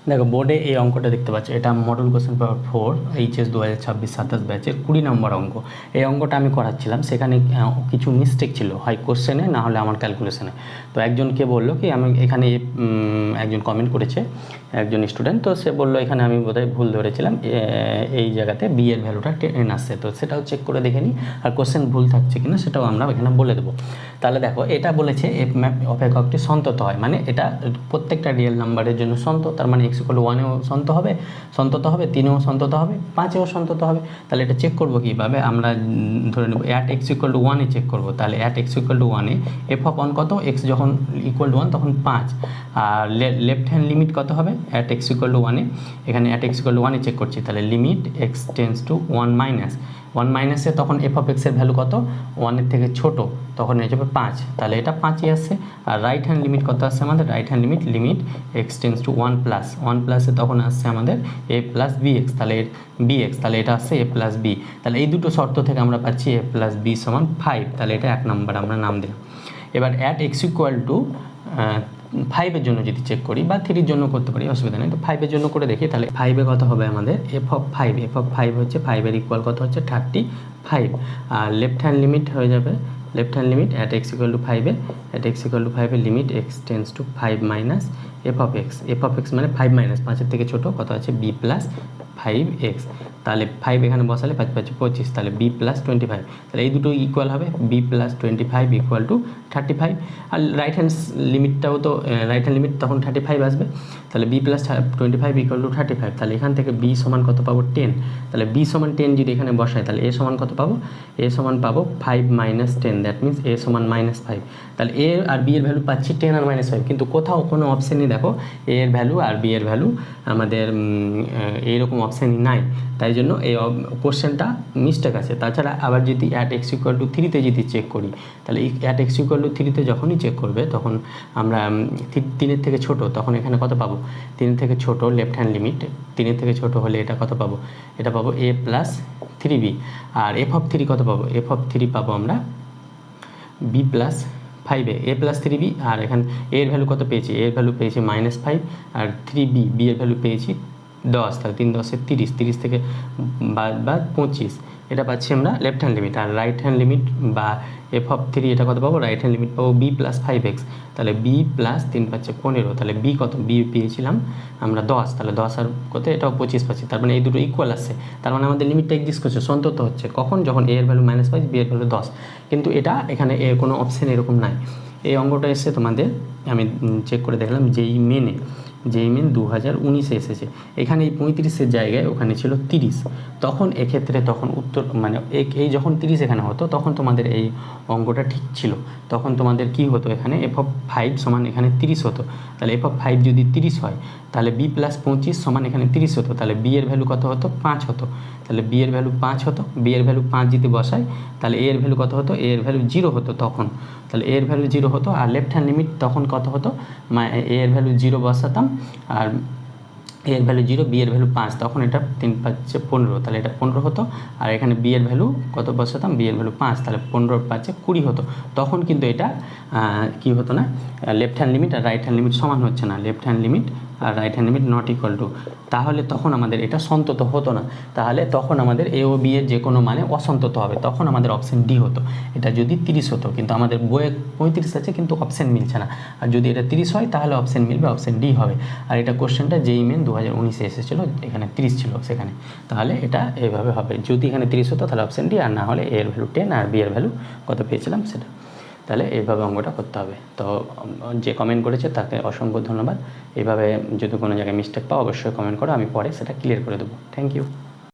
দেখো বোর্ডে এই অঙ্কটা দেখতে পাচ্ছ, এটা মডেল কোশ্চেন পেপার 4 এইচএস 2026-27 ব্যাচের 20 নম্বর অঙ্ক। এই অঙ্কটা আমি করাচ্ছিলাম, সেখানে কিছু মিস্টেক ছিল, হয় কোশ্চেনে না হলে আমার ক্যালকুলেশনে। তো একজনকে বললো কি, আমি এখানে একজন কমেন্ট করেছে, একজন স্টুডেন্ট, তো সে বললো এখানে আমি বোধহয় ভুল ধরেছিলাম, এই জায়গাতে বি এর ভ্যালুটা 10 আসছে, তো সেটাও চেক করে দেখে নিই, আর কোশ্চেন ভুল থাকছে কিনা সেটাও আমরা এখানে বলে দেবো। তাহলে দেখো এটা বলেছে এফ ম্যাপ অপেক্ষকটি সন্তত হয়, মানে এটা প্রত্যেকটা রিয়েল নাম্বারের জন্য সন্ত, তার মানে x = 1-এও সন্তত হবে, 3-এও সন্তত হবে, 5-এও সন্তত হবে। তাহলে এটা চেক করবো কীভাবে, আমরা ধরে নেব at x = 1-এ চেক করবো। তাহলে at x = 1-এ f(1) কত, x যখন = 1 তখন 5, আর লেফট হ্যান্ড লিমিট কত হবে at x = 1-এ, এখানে at x = 1-এ চেক করছি, তাহলে লিমিট x টেন্ডস টু 1 মাইনাসে তখন f(x) এর ভ্যালু কত, 1-এর থেকে ছোট, তখন হয়ে যাবে 5, তাহলে এটা 5ই আসছে। আর রাইট হ্যান্ড লিমিট কত আসছে আমাদের, right hand limit x tends two 1 প্লাসে তখন আসছে আমাদের a প্লাস bx, তাহলে bx, তাহলে এটা আসছে a প্লাস b। তাহলে এই দুটো শর্ত থেকে আমরা পাচ্ছি a প্লাস b সমান 5, তাহলে এটা 1 নম্বর আমরা নাম দিলাম। এবার at x = 5-এর জন্য যদি চেক করি, বা 3-র জন্য করতে পারি, অসুবিধা নেই। তো 5-এর জন্য করে দেখি, তাহলে 5-এ কত হবে আমাদের f(5) হচ্ছে 5-এর ইকুয়াল কত হচ্ছে 35, আর লেফট হ্যান্ড লিমিট হয়ে যাবে, left hand limit at x = 5-এ, at x = 5-এ limit x tends to 5 minus f(x) মানে 5 মাইনাস 5-এর থেকে ছোটো কত আছে b প্লাস 5x, তাহলে 5 এখানে বসালে 5 5 25, তাহলে b প্লাস 25, তাহলে এই দুটো ইকুয়াল হবে b প্লাস 25 ইকুয়াল টু 35। আর রাইট হ্যান্ড লিমিটটাও তো, রাইট হ্যান্ড লিমিট তখন 35 আসবে, তাহলে b প্লাস 25 ইকুয়াল টু 35, তাহলে এখান থেকে b সমান কত পাবো 10, তাহলে b সমান 10 যদি এখানে বসায়, তাহলে a সমান কত পাবো, a সমান পাবো 5 মাইনাস 10, দ্যাট মিনস a সমান -5। তাহলে a আর b এর ভ্যালু পাচ্ছি 10 আর -5, কিন্তু কোথাও কোনো অপশানই দেখো a এর ভ্যালু আর b এর ভ্যালু আমাদের এইরকম অপশানই নাই, তাই জন্য এই কোশ্চেনটা মিস্টেক আছে। তাছাড়া আবার যদি at x = 3-তে যদি চেক করি, তাহলে at x = 3-তে যখনই চেক করবে তখন আমরা 3-এর থেকে ছোট, তখন এখানে কত পাবো, 3-এর থেকে ছোট লেফট হ্যান্ড লিমিট, 3-এর থেকে ছোট হলে এটা কত পাবো, এটা পাবো a plus 3b, R f(3) কত পাবো, f(3) পাবো আমরা b প্লাস 5-এ, a প্লাস 3b, আর এখানে a এর ভ্যালু কত পেয়েছি, a এর ভ্যালু পেয়েছি -5, আর 3b, b এর ভ্যালু পেয়েছি 10, তাহলে 3 10 30, 30 থেকে বাদ 25, এটা পাচ্ছি আমরা লেফট হ্যান্ড লিমিট। আর রাইট হ্যান্ড লিমিট বা f(3) এটা কত পাবো, রাইট হ্যান্ড লিমিট পাবো b প্লাস 5x, তাহলে b প্লাস 3 পাচ্ছে 15, তাহলে b কত, b পেয়েছিলাম আমরা 10, তাহলে 10 আর কত, এটাও 25 পাচ্ছি, তার মানে এই দুটো ইকুয়াল আসছে, তার মানে আমাদের লিমিটটা এক্সিস্ট করছে, সন্তত হচ্ছে, কখন, যখন a এর ভ্যালু -5, b এর ভ্যালু 10, কিন্তু এটা এখানে কোনো অপশান এরকম নাই। এই অঙ্কটা এসে তোমাদের আমি চেক করে দেখলাম যেই মেন 2019-এ এসেছে, এখানে এই 35-এর জায়গায় ওখানে ছিল 30, তখন এক্ষেত্রে তখন উত্তর মানে এই যখন 30 এখানে হতো তখন তোমাদের এই অঙ্কটা ঠিক ছিল, তখন তোমাদের কি হতো, এখানে f(5) সমান এখানে 30 হতো, তাহলে f(5) যদি 30 হয় তাহলে b প্লাস 25 সমান এখানে 30 হতো, তাহলে b এর ভ্যালু কত হতো, 5 হতো, তাহলে b এর ভ্যালু 5 হতো, b এর ভ্যালু 5 যদি বসাই তাহলে a এর ভ্যালু কত হতো, a এর ভ্যালু 0 হতো তখন, তাহলে a এর ভ্যালু 0 হতো, আর লেফট হ্যান্ড লিমিট তখন কত হতো, a এর ভ্যালু 0 বসাতাম, আর a এর ভ্যালু 0, b এর ভ্যালু 5, তখন এটা 3 পাচ্ছে 15, তাহলে এটা 15 হতো, আর এখানে b এর ভ্যালু কত বসাতাম, b এর ভ্যালু 5, তাহলে 15 পাচ্ছে 20 হতো, তখন কিন্তু এটা কি হতো না, লেফট হ্যান্ড লিমিট আর রাইট হ্যান্ড লিমিট সমান হচ্ছে না, লেফট হ্যান্ড লিমিট আর right hand limit not equal to, তাহলে তখন আমাদের এটা সন্তত হতো না, তাহলে তখন আমাদের a ও b এর যে কোনো মানে অসন্তত হবে, তখন আমাদের অপশান ডি হতো, এটা যদি 30 হতো, কিন্তু আমাদের বইয়ে 35 আছে কিন্তু অপশান মিলছে না, আর যদি এটা 30 হয় তাহলে অপশান মিলবে, অপশান ডি হবে। আর এটা কোশ্চেনটা যেই মেন 2019-এ এসেছিলো, এখানে 30 ছিল সেখানে, তাহলে এটা এইভাবে হবে, যদি এখানে 30 হতো তাহলে অপশান ডি, আর না হলে a এর ভ্যালু 10 আর b এর ভ্যালু কত পেয়েছিলাম সেটা, তাহলে এইভাবে অঙ্কটা করতে হবে। তো যে কমেন্ট করেছে তাকে অসংখ্য ধন্যবাদ, এইভাবে যদি কোনো জায়গায় মিস্টেক পাও অবশ্যই কমেন্ট করো, আমি পরে সেটা ক্লিয়ার করে দেবো। Thank you.